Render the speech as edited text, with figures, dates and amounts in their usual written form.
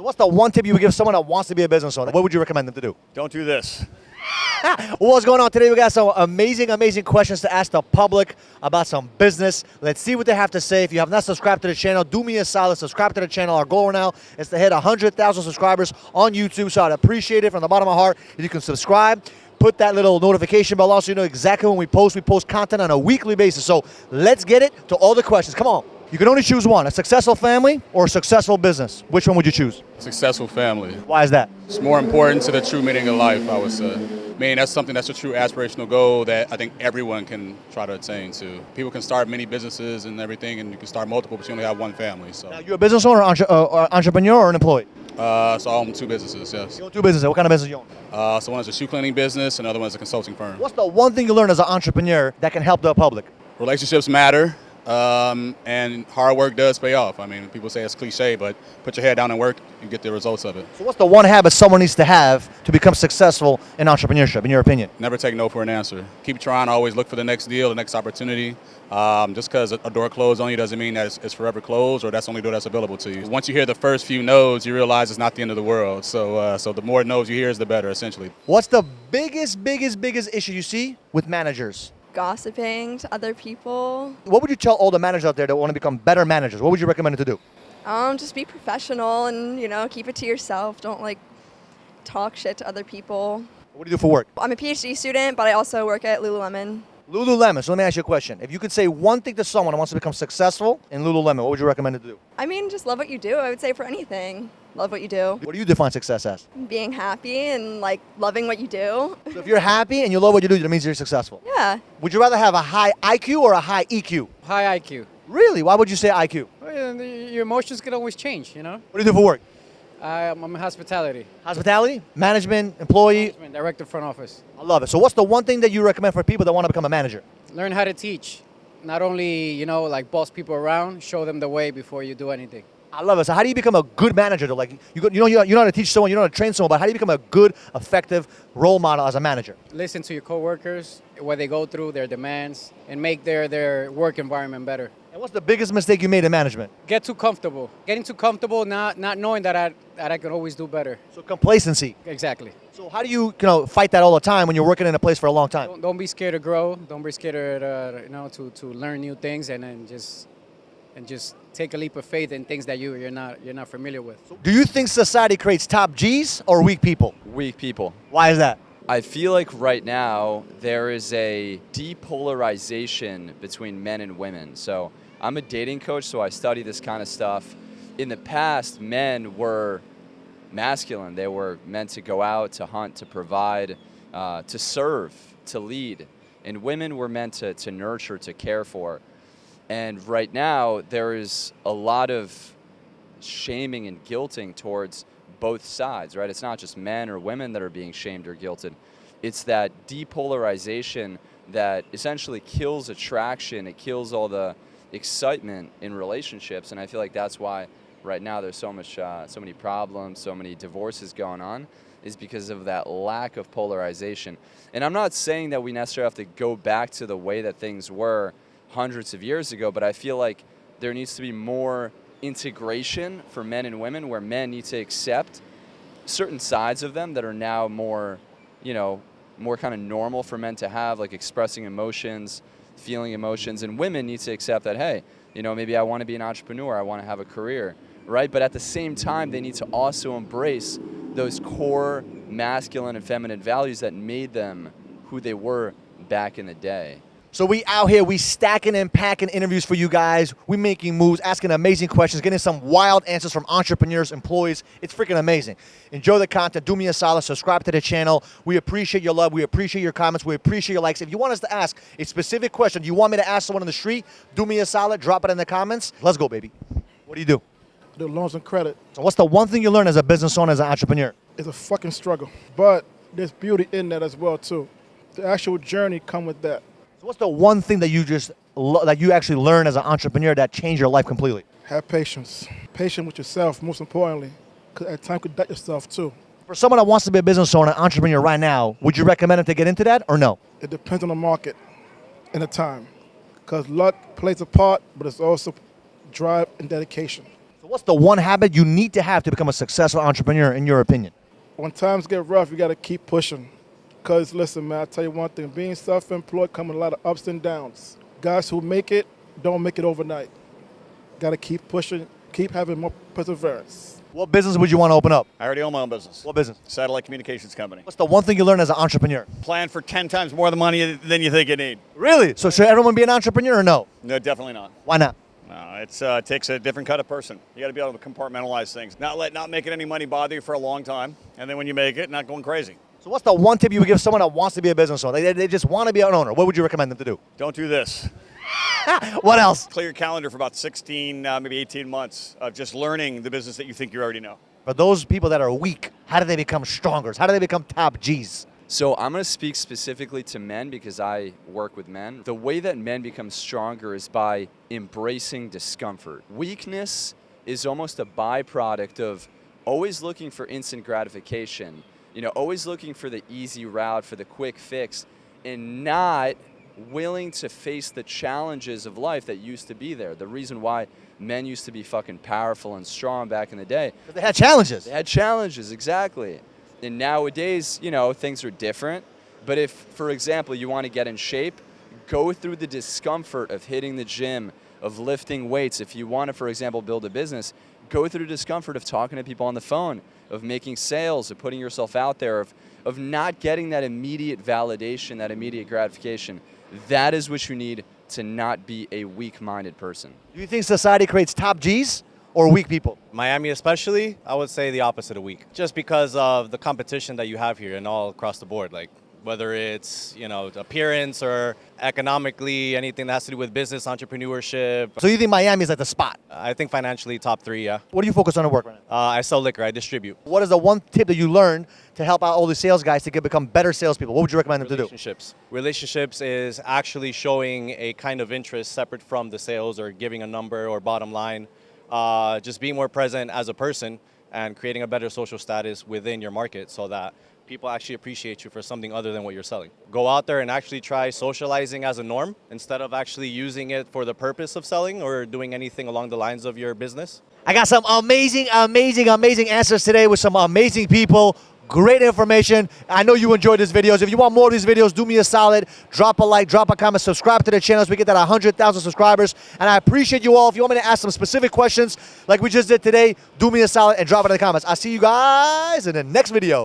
So what's the one tip you would give someone that wants to be a business owner? What would you recommend them to do? Don't do this. What's going on today? We got some amazing questions to ask the public about some business. Let's see what they have to say. If you have not subscribed to the channel, do me a solid, subscribe to the channel. Our goal now is to hit 100,000 subscribers on YouTube, so I'd appreciate it from the bottom of my heart if you can subscribe. Put that little notification bell on so you know exactly when we post. We post content on a weekly basis. So let's get it to all the questions. Come on. You can only choose one, a successful family or a successful business. Which one would you choose? Successful family. Why is that? It's more important to the true meaning of life, I would say. I mean, that's something that's a true aspirational goal that I think everyone can try to attain to. People can start many businesses and everything, and you can start multiple, but you only have one family. So, Now, you a business owner, or entrepreneur, or an employee? so I own two businesses, yes. You own two businesses. What kind of business you own? So one is a shoe cleaning business, another one is a consulting firm. What's the one thing you learned as an entrepreneur that can help the public? Relationships matter, and hard work does pay off. I mean, people say it's cliche, but put your head down and work, you get the results of it. So what's the one habit someone needs to have to become successful in entrepreneurship, in your opinion? Never take no for an answer. Keep trying, always look for the next deal, the next opportunity. Just because a door closed on you doesn't mean that it's forever closed or that's the only door that's available to you. Once you hear the first few no's, you realize it's not the end of the world. So the more no's you hear is the better, essentially. What's the biggest issue you see with managers? Gossiping to other people. What would you tell all the managers out there that want to become better managers? What would you recommend them to do? Just be professional and, keep it to yourself. Don't talk shit to other people. What do you do for work? I'm a PhD student, but I also work at Lululemon. Lululemon. So let me ask you a question. If you could say one thing to someone who wants to become successful in Lululemon, what would you recommend them to do? I mean, just love what you do. I would say for anything. Love what you do. What do you define success as? Being happy and loving what you do. So if you're happy and you love what you do, that means you're successful. Yeah. Would you rather have a high IQ or a high EQ? High IQ. Really? Why would you say IQ? Well, your emotions could always change, you know? What do you do for work? I'm in hospitality. Hospitality? Management? Employee? Management, director, front office. I love it. So what's the one thing that you recommend for people that want to become a manager? Learn how to teach. Not only, boss people around, show them the way before you do anything. I love it. So how do you become a good manager though? You know how to teach someone, you know how to train someone, but how do you become a good, effective role model as a manager? Listen to your coworkers, what they go through, their demands, and make their work environment better. And what's the biggest mistake you made in management? Get too comfortable. Getting too comfortable, not knowing that I can always do better. So complacency. Exactly. So how do you fight that all the time when you're working in a place for a long time? Don't be scared to grow. Don't be scared to learn new things and then just take a leap of faith in things that you're not familiar with. Do you think society creates top G's or weak people? Weak people. Why is that? I feel like right now there is a depolarization between men and women. So I'm a dating coach, so I study this kind of stuff. In the past, men were masculine. They were meant to go out, to hunt, to provide, to serve, to lead. And women were meant to nurture, to care for. And right now, there is a lot of shaming and guilting towards both sides, right? It's not just men or women that are being shamed or guilted. It's that depolarization that essentially kills attraction. It kills all the excitement in relationships. And I feel like that's why right now there's so many problems, so many divorces going on, is because of that lack of polarization. And I'm not saying that we necessarily have to go back to the way that things were hundreds of years ago, but I feel like there needs to be more integration for men and women, where men need to accept certain sides of them that are now more kind of normal for men to have, like expressing emotions, feeling emotions, and women need to accept that, hey, maybe I want to be an entrepreneur, I want to have a career, right? But at the same time, they need to also embrace those core masculine and feminine values that made them who they were back in the day. So we out here, we stacking and packing interviews for you guys. We making moves, asking amazing questions, getting some wild answers from entrepreneurs, employees. It's freaking amazing. Enjoy the content. Do me a solid. Subscribe to the channel. We appreciate your love. We appreciate your comments. We appreciate your likes. If you want us to ask a specific question, you want me to ask someone on the street, do me a solid. Drop it in the comments. Let's go, baby. What do you do? I do loans and credit. So what's the one thing you learn as a business owner, as an entrepreneur? It's a fucking struggle. But there's beauty in that as well, too. The actual journey come with that. So what's the one thing that you actually learn as an entrepreneur that changed your life completely? Have patience. Patient with yourself, most importantly. Because at times, you doubt yourself, too. For someone that wants to be a business owner, an entrepreneur right now, would you recommend them to get into that or no? It depends on the market and the time. Because luck plays a part, but it's also drive and dedication. So What's the one habit you need to have to become a successful entrepreneur, in your opinion? When times get rough, you got to keep pushing. Because listen, man, I tell you one thing, being self-employed comes with a lot of ups and downs. Guys who make it don't make it overnight. Got to keep pushing, keep having more perseverance. What business would you want to open up? I already own my own business. What business? Satellite communications company. What's the one thing you learned as an entrepreneur? Plan for 10 times more the money than you think you need. Really? So should everyone be an entrepreneur or no? No, definitely not. Why not? No, it takes a different kind of person. You got to be able to compartmentalize things. Not making any money bother you for a long time, and then when you make it, not going crazy. So what's the one tip you would give someone that wants to be a business owner? They just want to be an owner. What would you recommend them to do? Don't do this. What else? Clear your calendar for about 16, maybe 18 months of just learning the business that you think you already know. For those people that are weak, how do they become stronger? How do they become top Gs? So I'm going to speak specifically to men because I work with men. The way that men become stronger is by embracing discomfort. Weakness is almost a byproduct of always looking for instant gratification, always looking for the easy route, for the quick fix, and not willing to face the challenges of life that used to be there. The reason why men used to be fucking powerful and strong back in the day. But they had challenges. They had challenges, exactly. And nowadays, things are different. But if, for example, you want to get in shape, go through the discomfort of hitting the gym, of lifting weights. If you want to, for example, build a business, go through the discomfort of talking to people on the phone, of making sales, of putting yourself out there, of not getting that immediate validation, that immediate gratification. That is what you need to not be a weak-minded person. Do you think society creates top Gs or weak people? Miami especially, I would say the opposite of weak. Just because of the competition that you have here and all across the board, like whether it's, appearance or economically, anything that has to do with business, entrepreneurship. So you think Miami is like the spot? I think financially top 3, yeah. What do you focus on at work right now? I sell liquor, I distribute. What is the one tip that you learned to help out all the sales guys to become better salespeople? What would you recommend them to do? Relationships. Relationships is actually showing a kind of interest separate from the sales or giving a number or bottom line. Just being more present as a person and creating a better social status within your market so that people actually appreciate you for something other than what you're selling. Go out there and actually try socializing as a norm instead of actually using it for the purpose of selling or doing anything along the lines of your business. I got some amazing answers today with some amazing people. Great information. I know you enjoyed these videos. If you want more of these videos, do me a solid. Drop a like, drop a comment, subscribe to the channel so we get that 100,000 subscribers. And I appreciate you all. If you want me to ask some specific questions like we just did today, do me a solid and drop it in the comments. I'll see you guys in the next video.